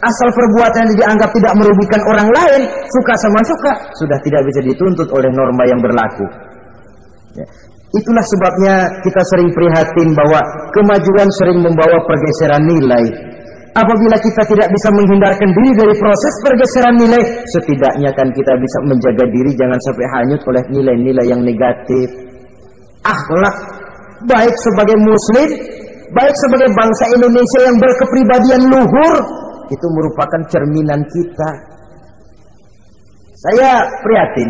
Asal perbuatan yang dianggap tidak merugikan orang lain, suka sama suka, sudah tidak bisa dituntut oleh norma yang berlaku. Ya. Itulah sebabnya kita sering prihatin bahwa kemajuan sering membawa pergeseran nilai. Apabila kita tidak bisa menghindarkan diri dari proses pergeseran nilai, setidaknya kan kita bisa menjaga diri jangan sampai hanyut oleh nilai-nilai yang negatif. Akhlak, baik sebagai muslim, baik sebagai bangsa Indonesia yang berkepribadian luhur, itu merupakan cerminan kita. Saya prihatin,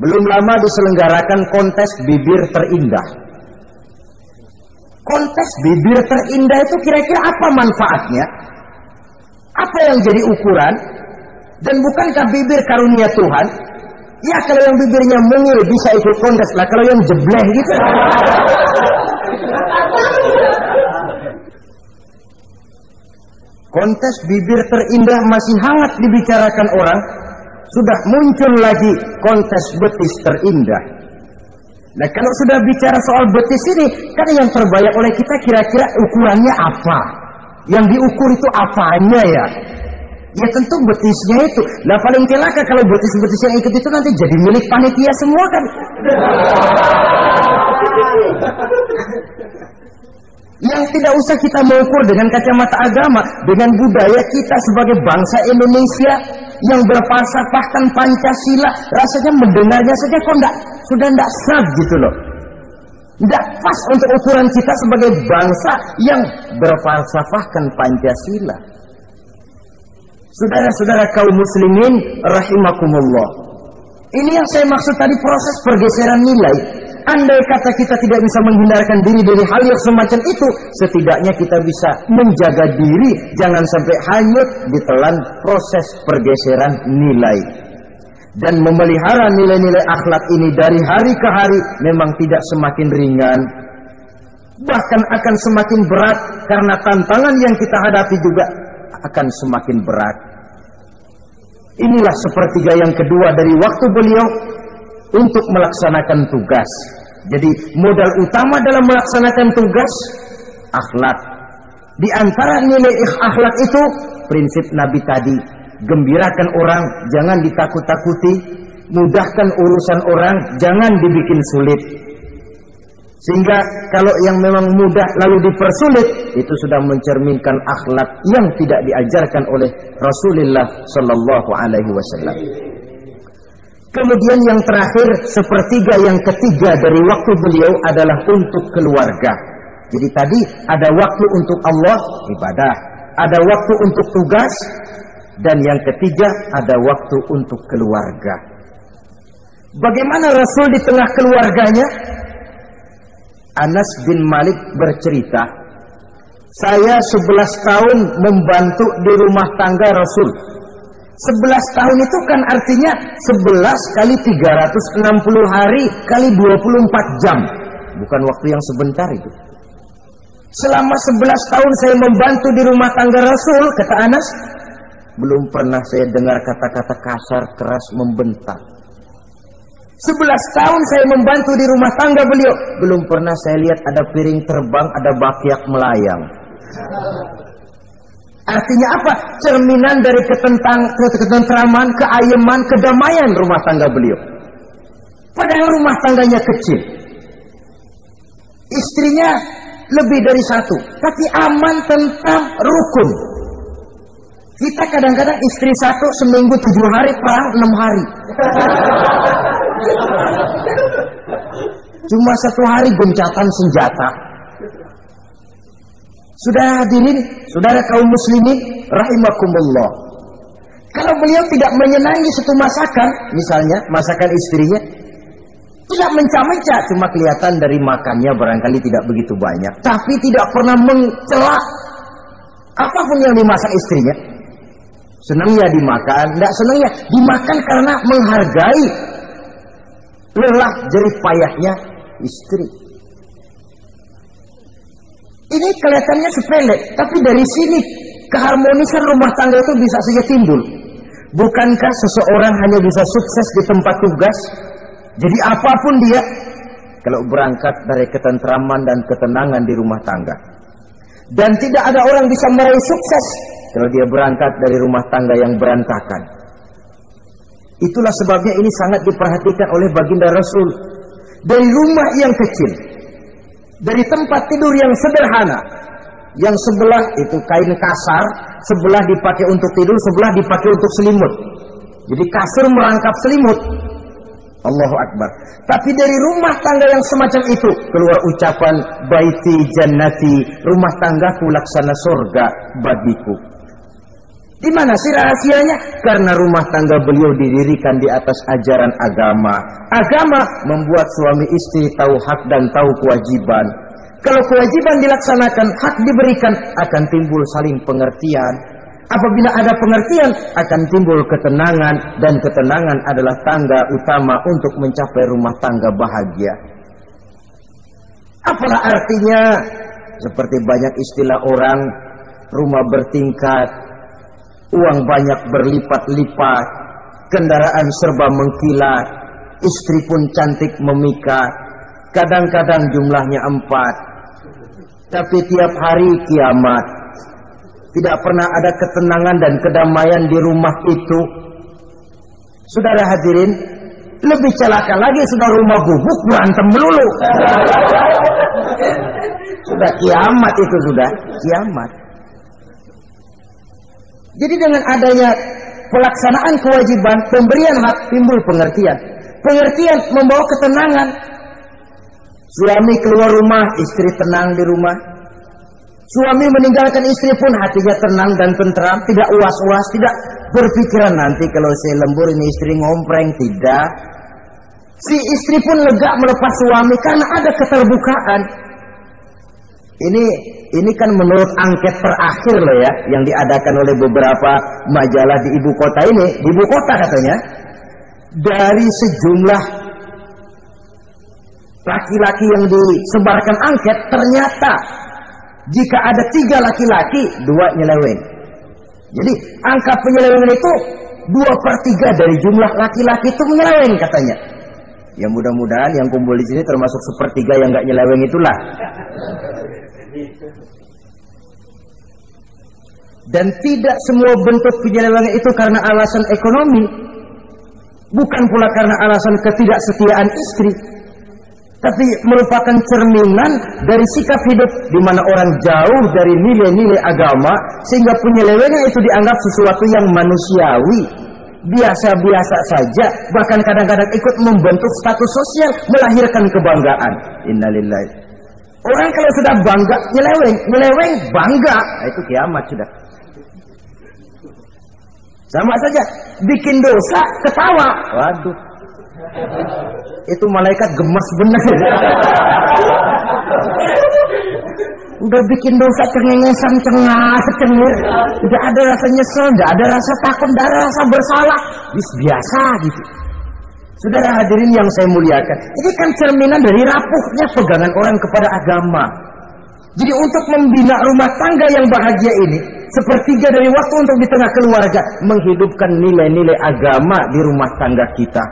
belum lama diselenggarakan kontes bibir terindah. Kontes bibir terindah itu kira-kira apa manfaatnya? Apa yang jadi ukuran? Dan bukankah bibir karunia Tuhan? Ya kalau yang bibirnya mungil bisa ikut kontes lah, kalau yang jebleh gitu. Kontes bibir terindah masih hangat dibicarakan orang. Sudah muncul lagi kontes betis terindah. Nah kalau sudah bicara soal betis ini, kan yang terbayang oleh kita kira-kira ukurannya apa? Yang diukur itu apanya ya? Ya tentu betisnya itu. Nah paling celaka kalau betis-betis yang ikut itu nanti jadi milik panitia semua kan. Yang tidak usah kita mengukur dengan kacamata agama, dengan budaya kita sebagai bangsa Indonesia yang berfalsafahkan Pancasila, rasanya mendengarnya saja kok sudah tidak sah gitu loh. Tidak pas untuk ukuran kita sebagai bangsa yang berfalsafahkan Pancasila. Saudara-saudara kaum muslimin rahimakumullah. Ini yang saya maksud tadi, proses pergeseran nilai. Andai kata kita tidak bisa menghindarkan diri dari hal yang semacam itu, setidaknya kita bisa menjaga diri jangan sampai hanyut ditelan proses pergeseran nilai. Dan memelihara nilai-nilai akhlak ini dari hari ke hari memang tidak semakin ringan, bahkan akan semakin berat, karena tantangan yang kita hadapi juga akan semakin berat. Inilah sepertiga yang kedua dari waktu beliau untuk melaksanakan tugas. Jadi modal utama dalam melaksanakan tugas akhlak. Di antara nilai akhlak itu prinsip Nabi tadi, gembirakan orang, jangan ditakut-takuti, mudahkan urusan orang, jangan dibikin sulit. Sehingga kalau yang memang mudah lalu dipersulit, itu sudah mencerminkan akhlak yang tidak diajarkan oleh Rasulullah Sallallahu Alaihi Wasallam. Kemudian yang terakhir, sepertiga yang ketiga dari waktu beliau adalah untuk keluarga. Jadi tadi ada waktu untuk Allah, ibadah, ada waktu untuk tugas, dan yang ketiga ada waktu untuk keluarga. Bagaimana Rasul di tengah keluarganya? Anas bin Malik bercerita, saya 11 tahun membantu di rumah tangga Rasul. 11 tahun itu kan artinya 11 kali 360 hari kali 24 jam. Bukan waktu yang sebentar itu. Selama 11 tahun saya membantu di rumah tangga Rasul, kata Anas, belum pernah saya dengar kata-kata kasar, keras, membentak. 11 tahun saya membantu di rumah tangga beliau, belum pernah saya lihat ada piring terbang, ada bakyak melayang. Artinya apa? Cerminan dari ketentraman, keayeman, kedamaian rumah tangga beliau. Padahal rumah tangganya kecil, istrinya lebih dari satu, tapi aman, tentram, rukun. Kita kadang-kadang istri satu seminggu 7 hari, perang 6 hari. Cuma 1 hari gencatan senjata. Sudah hadirin, saudara kaum muslimin rahimakumullah. Kalau beliau tidak menyenangi satu masakan, misalnya masakan istrinya, Tidak mencah-mencah, cuma kelihatan dari makannya barangkali tidak begitu banyak. Tapi tidak pernah mencela apapun yang dimasak istrinya. Senangnya dimakan, tidak senangnya dimakan karena menghargai lelah jerih payahnya istri. Ini kelihatannya sepele, tapi dari sini keharmonisan rumah tangga itu bisa saja timbul. Bukankah seseorang hanya bisa sukses di tempat tugas? Jadi apapun dia, kalau berangkat dari ketentraman dan ketenangan di rumah tangga. Dan tidak ada orang bisa meraih sukses kalau dia berangkat dari rumah tangga yang berantakan. Itulah sebabnya ini sangat diperhatikan oleh baginda Rasul. Dari rumah yang kecil, dari tempat tidur yang sederhana, yang sebelah itu kain kasar, sebelah dipakai untuk tidur, sebelah dipakai untuk selimut. Jadi kasur merangkap selimut. Allahu Akbar. Tapi dari rumah tangga yang semacam itu keluar ucapan baiti jannati, rumah tanggaku laksana surga bagiku. Di mana sih rahasianya? Karena rumah tangga beliau didirikan di atas ajaran agama. Agama membuat suami istri tahu hak dan tahu kewajiban. Kalau kewajiban dilaksanakan, hak diberikan, akan timbul saling pengertian. Apabila ada pengertian, akan timbul ketenangan, dan ketenangan adalah tangga utama untuk mencapai rumah tangga bahagia. Apalah artinya? Seperti banyak istilah orang, rumah bertingkat, uang banyak berlipat-lipat, kendaraan serba mengkilat, istri pun cantik memikat, kadang-kadang jumlahnya 4, tapi tiap hari kiamat. Tidak pernah ada ketenangan dan kedamaian di rumah itu. Saudara hadirin, lebih celaka lagi sudah rumah gubuk berantem melulu. Sudah kiamat itu, sudah kiamat. Jadi dengan adanya pelaksanaan kewajiban, pemberian hak, timbul pengertian. Pengertian membawa ketenangan. Suami keluar rumah, istri tenang di rumah. Suami meninggalkan istri pun hatinya tenang dan tentram, tidak was-was, tidak berpikiran nanti kalau saya lembur ini istri ngompreng, tidak. Si istri pun lega melepas suami karena ada keterbukaan. Ini kan menurut angket terakhir loh ya, yang diadakan oleh beberapa majalah di ibu kota ini, di ibu kota katanya, dari sejumlah laki-laki yang disebarkan angket, ternyata jika ada 3 laki-laki, 2 nyeleweng. Jadi angka penyelewengan itu 2/3 dari jumlah laki-laki itu menyeleweng katanya. Ya mudah-mudahan yang kumpul di sini termasuk 1/3 yang nggak nyeleweng itulah. Dan tidak semua bentuk penyelewengan itu karena alasan ekonomi, bukan pula karena alasan ketidaksetiaan istri, tapi merupakan cerminan dari sikap hidup di mana orang jauh dari nilai-nilai agama, sehingga penyelewengan itu dianggap sesuatu yang manusiawi, biasa-biasa saja, bahkan kadang-kadang ikut membentuk status sosial, melahirkan kebanggaan. Innalillahi. Orang kalau sudah bangga nyeleweng bangga, nah, itu kiamat sudah. Sama saja, bikin dosa ketawa, waduh, itu malaikat gemas benar. Udah bikin dosa cengengesan, cengir, tidak ada rasa nyesel, tidak ada rasa takut, tidak ada rasa bersalah, biasa gitu. Saudara hadirin yang saya muliakan, ini kan cerminan dari rapuhnya pegangan orang kepada agama. Jadi untuk membina rumah tangga yang bahagia ini, 1/3 dari waktu untuk di tengah keluarga, menghidupkan nilai-nilai agama di rumah tangga kita.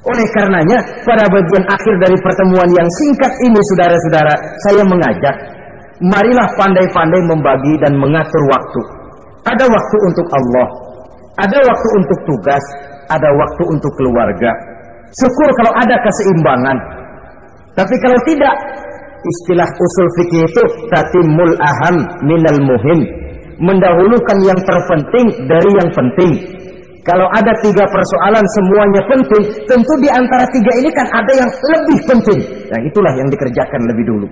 Oleh karenanya, pada bagian akhir dari pertemuan yang singkat ini, saudara-saudara, saya mengajak, marilah pandai-pandai membagi dan mengatur waktu. Ada waktu untuk Allah, ada waktu untuk tugas, ada waktu untuk keluarga. Syukur kalau ada keseimbangan. Tapi kalau tidak, istilah usul fikih itu tatimul aham minal muhim, mendahulukan yang terpenting dari yang penting. Kalau ada 3 persoalan semuanya penting, tentu di antara 3 ini kan ada yang lebih penting. Yang itulah yang dikerjakan lebih dulu.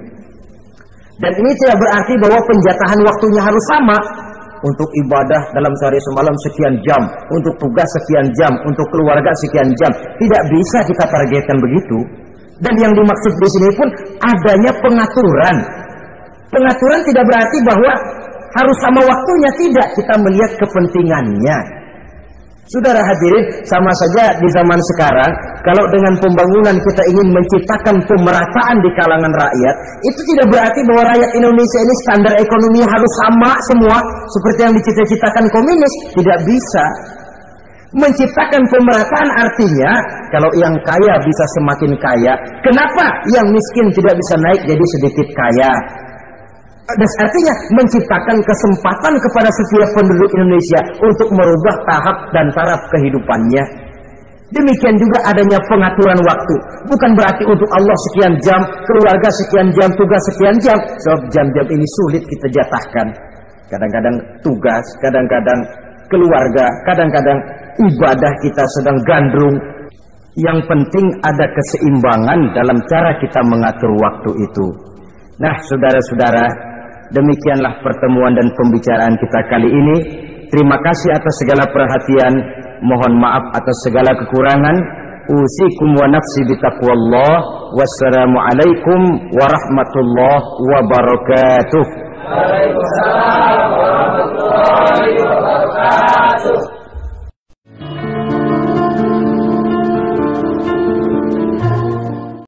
Dan ini tidak berarti bahwa penjatahan waktunya harus sama. untuk ibadah dalam sehari semalam sekian jam, untuk tugas sekian jam, untuk keluarga sekian jam. Tidak bisa kita targetkan begitu. Dan yang dimaksud di sini pun adanya pengaturan. Pengaturan tidak berarti bahwa harus sama waktunya, tidak. Kita melihat kepentingannya. Saudara hadirin, sama saja di zaman sekarang, kalau dengan pembangunan kita ingin menciptakan pemerataan di kalangan rakyat, itu tidak berarti bahwa rakyat Indonesia ini standar ekonomi harus sama semua seperti yang dicita-citakan komunis. Tidak bisa. Menciptakan pemerataan artinya kalau yang kaya bisa semakin kaya, kenapa yang miskin tidak bisa naik jadi sedikit kaya? Dan artinya menciptakan kesempatan kepada setiap penduduk Indonesia untuk merubah tahap dan taraf kehidupannya. Demikian juga adanya pengaturan waktu. Bukan berarti untuk Allah sekian jam, keluarga sekian jam, tugas sekian jam. Sebab jam-jam ini sulit kita jatahkan. Kadang-kadang tugas, kadang-kadang keluarga, kadang-kadang ibadah kita sedang gandrung. Yang penting ada keseimbangan dalam cara kita mengatur waktu itu. Nah, saudara-saudara, demikianlah pertemuan dan pembicaraan kita kali ini. Terima kasih atas segala perhatian. Mohon maaf atas segala kekurangan. Usikum wa nafsi bitaqwallah. Wassalamualaikum warahmatullahi wabarakatuh. Waalaikumsalam warahmatullahi wabarakatuh.